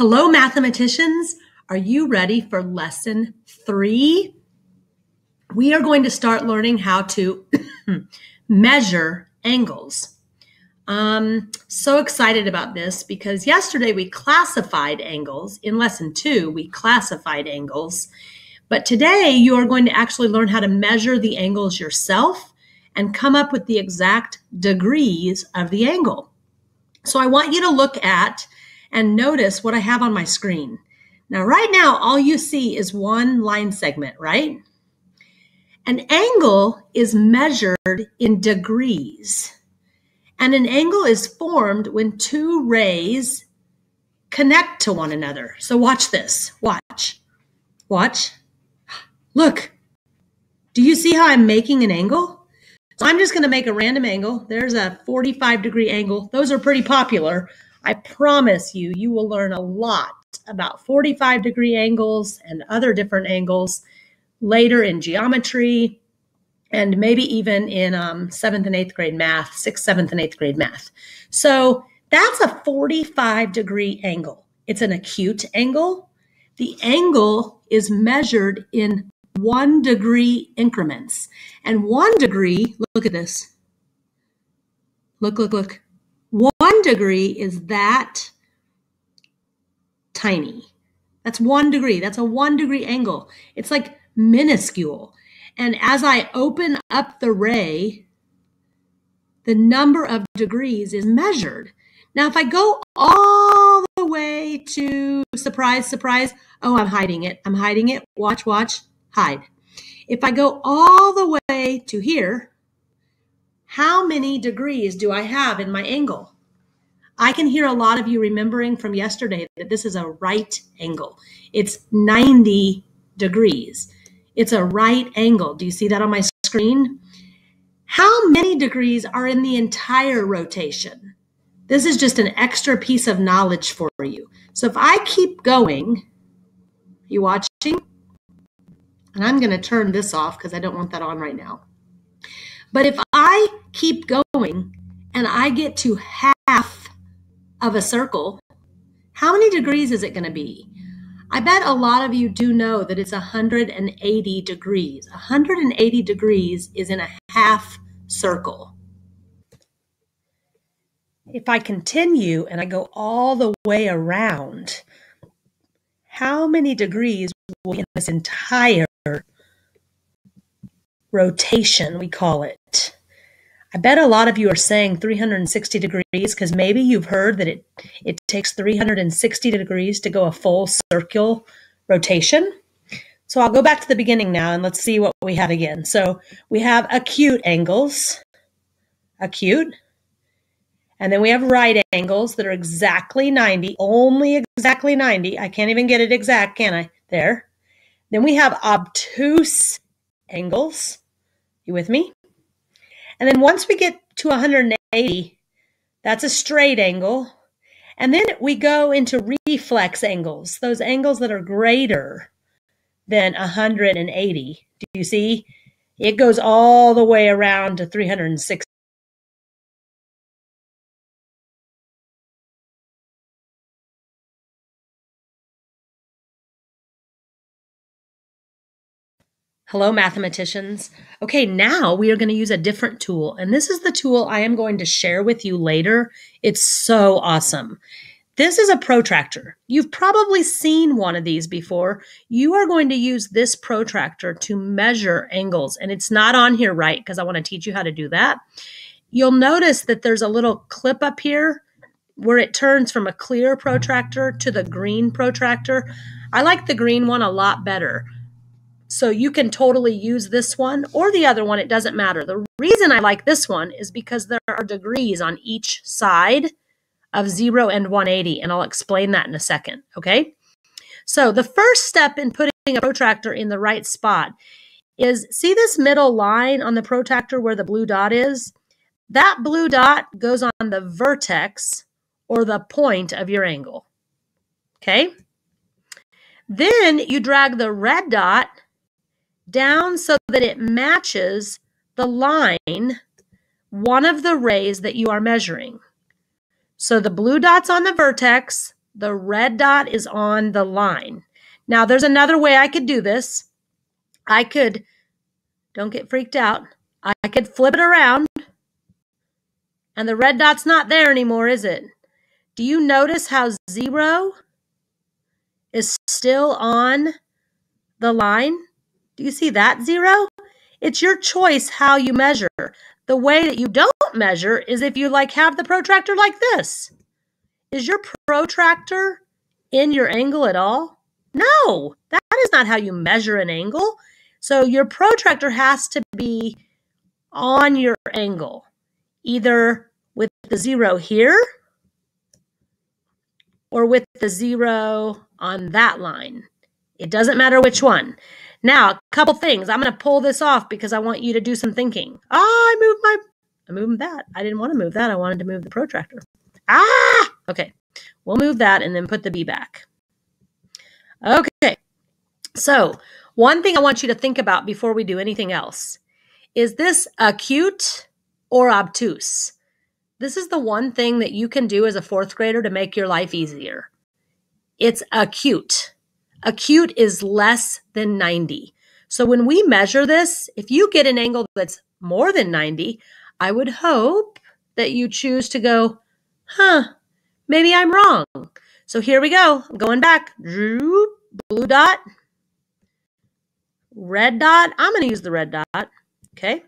Hello, mathematicians. Are you ready for lesson 3? We are going to start learning how to measure angles. So excited about this because yesterday we classified angles. In lesson 2, we classified angles. But today you are going to actually learn how to measure the angles yourself and come up with the exact degrees of the angle. So I want you to look at and notice what I have on my screen. Now, right now, all you see is one line segment, right? An angle is measured in degrees. And an angle is formed when two rays connect to one another. So watch this. Watch. Look. Do you see how I'm making an angle? So I'm just going to make a random angle. There's a 45-degree angle. Those are pretty popular. I promise you, you will learn a lot about 45-degree angles and other different angles later in geometry and maybe even in 7th and 8th grade math, 6th, 7th, and 8th grade math. So that's a 45-degree angle. It's an acute angle. The angle is measured in 1-degree increments. And 1 degree, look at this. Look. 1 degree is that tiny. That's 1 degree. That's a 1-degree angle. It's like minuscule. And as I open up the ray, the number of degrees is measured. Now, if I go all the way to surprise, oh, I'm hiding it. Watch, hide. If I go all the way to here, how many degrees do I have in my angle? I can hear a lot of you remembering from yesterday that this is a right angle. It's 90 degrees. It's a right angle. Do you see that on my screen? How many degrees are in the entire rotation? This is just an extra piece of knowledge for you. So if I keep going, you watching? And I'm going to turn this off because I don't want that on right now. But if I keep going and I get to half of a circle, how many degrees is it going to be? I bet a lot of you do know that it's 180 degrees. 180 degrees is in a half circle. If I continue and I go all the way around, how many degrees will be in this entire rotation, we call it? I bet a lot of you are saying 360 degrees because maybe you've heard that it takes 360 degrees to go a full circle rotation. So I'll go back to the beginning now and let's see what we have again. So we have acute angles, acute, and then we have right angles that are exactly 90, only exactly 90. I can't even get it exact, can I? There. Then we have obtuse angles. You with me? And then once we get to 180, that's a straight angle. And then we go into reflex angles, those angles that are greater than 180. Do you see? It goes all the way around to 360. Hello, mathematicians. Okay, now we are going to use a different tool, and this is the tool I am going to share with you later. It's so awesome. This is a protractor. You've probably seen one of these before. You are going to use this protractor to measure angles, and it's not on here right because I want to teach you how to do that. You'll notice that there's a little clip up here where it turns from a clear protractor to the green protractor. I like the green one a lot better. So you can totally use this one or the other one. It doesn't matter. The reason I like this one is because there are degrees on each side of 0 and 180, and I'll explain that in a second, okay? So the first step in putting a protractor in the right spot is, see this middle line on the protractor where the blue dot is? That blue dot goes on the vertex or the point of your angle, okay? Then you drag the red dot down so that it matches the line, one of the rays that you are measuring. So the blue dot's on the vertex, The red dot is on the line. Now, there's another way I could do this. I could, don't get freaked out, I could flip it around, and the red dot's not there anymore, is it? Do you notice how 0 is still on the line? Do you see that 0? It's your choice how you measure. The way that you don't measure is if you have the protractor like this. Is your protractor in your angle at all? No, that is not how you measure an angle. So your protractor has to be on your angle, either with the 0 here or with the 0 on that line. It doesn't matter which one. Now, a couple things. I'm going to pull this off because I want you to do some thinking. I moved that. I didn't want to move that. I wanted to move the protractor. Okay. We'll move that and then put the B back. Okay. So, one thing I want you to think about before we do anything else. Is this acute or obtuse? This is the one thing that you can do as a 4th grader to make your life easier. It's acute. Acute is less than 90. So when we measure this, if you get an angle that's more than 90, I would hope that you choose to go, maybe I'm wrong. So here we go. I'm going back. Blue dot. Red dot. I'm going to use the red dot. Okay.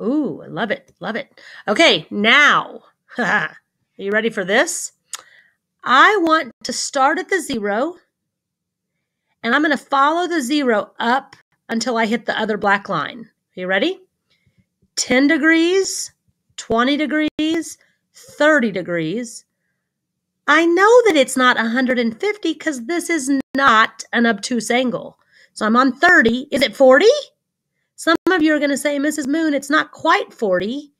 Ooh, I love it. Love it. Okay, now, are you ready for this? I want to start at the 0, and I'm going to follow the 0 up until I hit the other black line. Are you ready? 10 degrees, 20 degrees, 30 degrees. I know that it's not 150 because this is not an obtuse angle. So I'm on 30. Is it 40? Some of you are going to say, Mrs. Moon, it's not quite 40.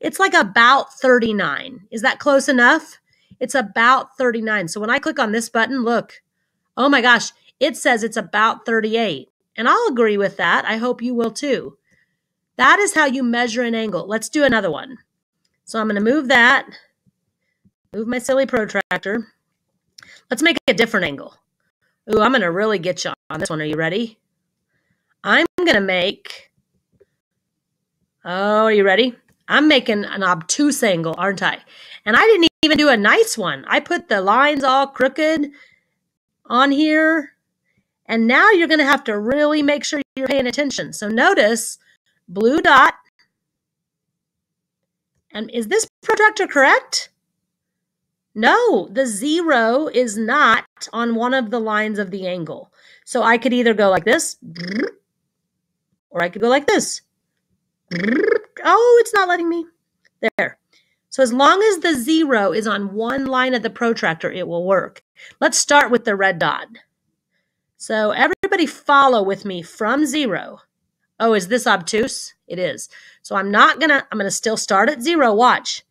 It's like about 39. Is that close enough? It's about 39. So when I click on this button, look, oh my gosh, it says it's about 38. And I'll agree with that. I hope you will too. That is how you measure an angle. Let's do another one. So I'm going to move that, move my silly protractor. Let's make a different angle. Ooh, I'm going to really get you on this one. Are you ready? I'm going to make, are you ready? I'm making an obtuse angle, aren't I? And I didn't even do a nice one. I put the lines all crooked on here. And now you're going to have to really make sure you're paying attention. So notice, blue dot. And is this protractor correct? No, the 0 is not on one of the lines of the angle. So I could either go like this, or I could go like this. Oh, it's not letting me. There. So as long as the 0 is on one line of the protractor, it will work. Let's start with the red dot. So everybody follow with me from 0. Oh, is this obtuse? It is. So I'm going to still start at 0. Watch.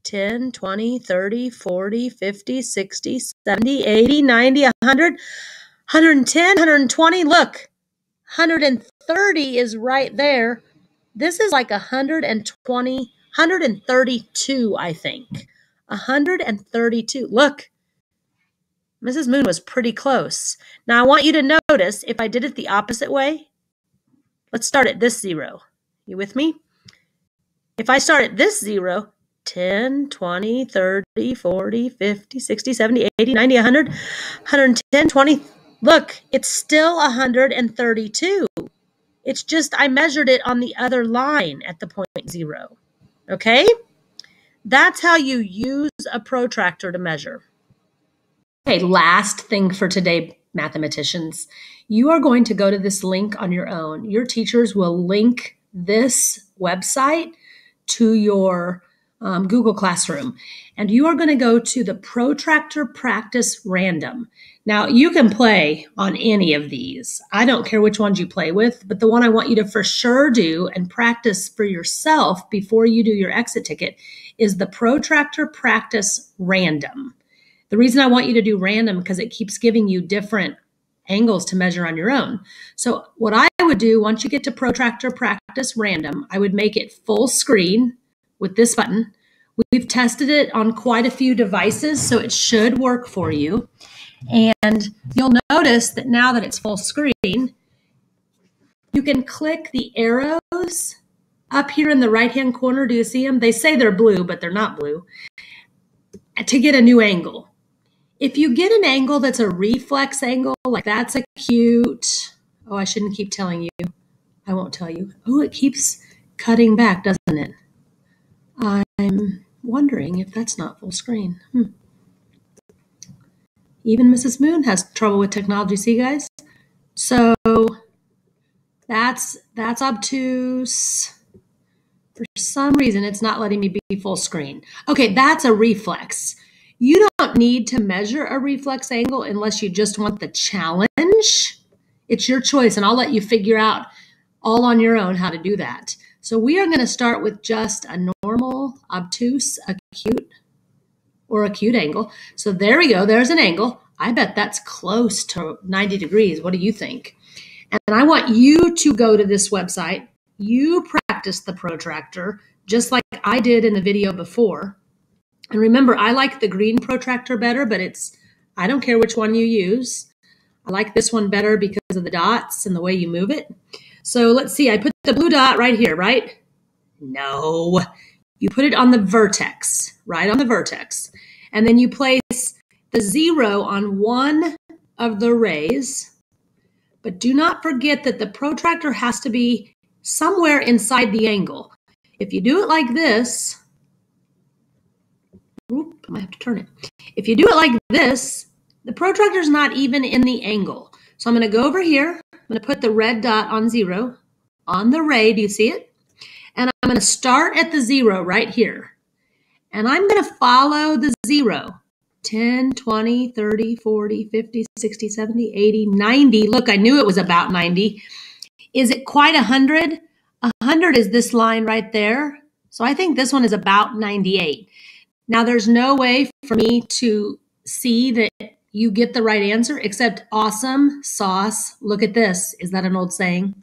10, 20, 30, 40, 50, 60, 70, 80, 90, 100, 110, 120. Look, 130 is right there. This is like 120, 132, I think. 132. Look, Mrs. Moon was pretty close. Now, I want you to notice if I did it the opposite way. Let's start at this 0. You with me? If I start at this 0, 10, 20, 30, 40, 50, 60, 70, 80, 90, 100, 110, 20. Look, it's still 132. It's just I measured it on the other line at the point 0. Okay? That's how you use a protractor to measure. Okay, last thing for today, mathematicians. You are going to go to this link on your own. Your teachers will link this website to your Google Classroom. And you are going to go to the Protractor Practice Random. Now, you can play on any of these. I don't care which ones you play with, but the one I want you to for sure do and practice for yourself before you do your exit ticket is the Protractor Practice Random. The reason I want you to do random because it keeps giving you different angles to measure on your own. So what I would do once you get to Protractor Practice Random, I would make it full screen with this button. We've tested it on quite a few devices, so it should work for you. And you'll notice that now that it's full screen, you can click the arrows up here in the right-hand corner. Do you see them? They say they're blue, but they're not blue, to get a new angle. If you get an angle that's a reflex angle, like that's acute. Oh, I shouldn't keep telling you. I won't tell you. Oh, it keeps cutting back, doesn't it? I'm wondering if that's not full screen. Even Mrs. Moon has trouble with technology, see, guys? So that's obtuse. For some reason, it's not letting me be full screen. Okay, that's a reflex. You don't need to measure a reflex angle unless you just want the challenge. It's your choice, and I'll let you figure out all on your own how to do that. So we are going to start with just a normal, obtuse, acute, or acute angle. So there we go. There's an angle. I bet that's close to 90 degrees. What do you think? And I want you to go to this website. You practice the protractor just like I did in the video before. And remember, I like the green protractor better, but I don't care which one you use. I like this one better because of the dots and the way you move it. So let's see, I put the blue dot right here, right? No, you put it on the vertex, right on the vertex. And then you place the 0 on one of the rays. But do not forget that the protractor has to be somewhere inside the angle. If you do it like this, I might have to turn it. If you do it like this, the protractor is not even in the angle. So I'm going to go over here. I'm going to put the red dot on 0 on the ray. Do you see it? And I'm going to start at the 0 right here. And I'm going to follow the 0. 10, 20, 30, 40, 50, 60, 70, 80, 90. Look, I knew it was about 90. Is it quite 100? 100 is this line right there. So I think this one is about 98. Now, there's no way for me to see that you get the right answer except awesome sauce. Look at this. Is that an old saying?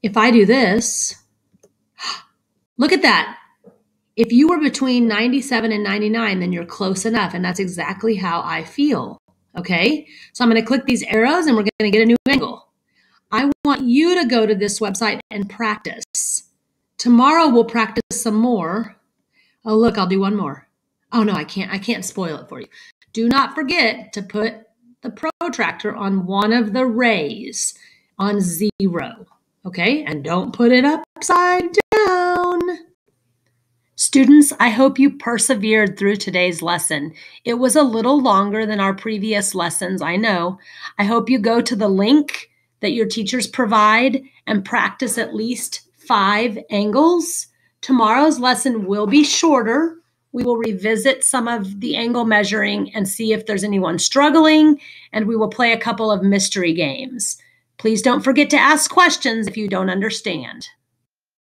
If I do this, look at that. If you were between 97 and 99, then you're close enough. And that's exactly how I feel. Okay? So I'm going to click these arrows and we're going to get a new angle. I want you to go to this website and practice. Tomorrow we'll practice some more. Oh, look, I'll do one more. Oh, no, I can't spoil it for you. Do not forget to put the protractor on one of the rays on 0. Okay? And don't put it upside down. Students, I hope you persevered through today's lesson. It was a little longer than our previous lessons, I know. I hope you go to the link that your teachers provide and practice at least 5 angles. Tomorrow's lesson will be shorter. We will revisit some of the angle measuring and see if there's anyone struggling, and we will play a couple of mystery games. Please don't forget to ask questions if you don't understand.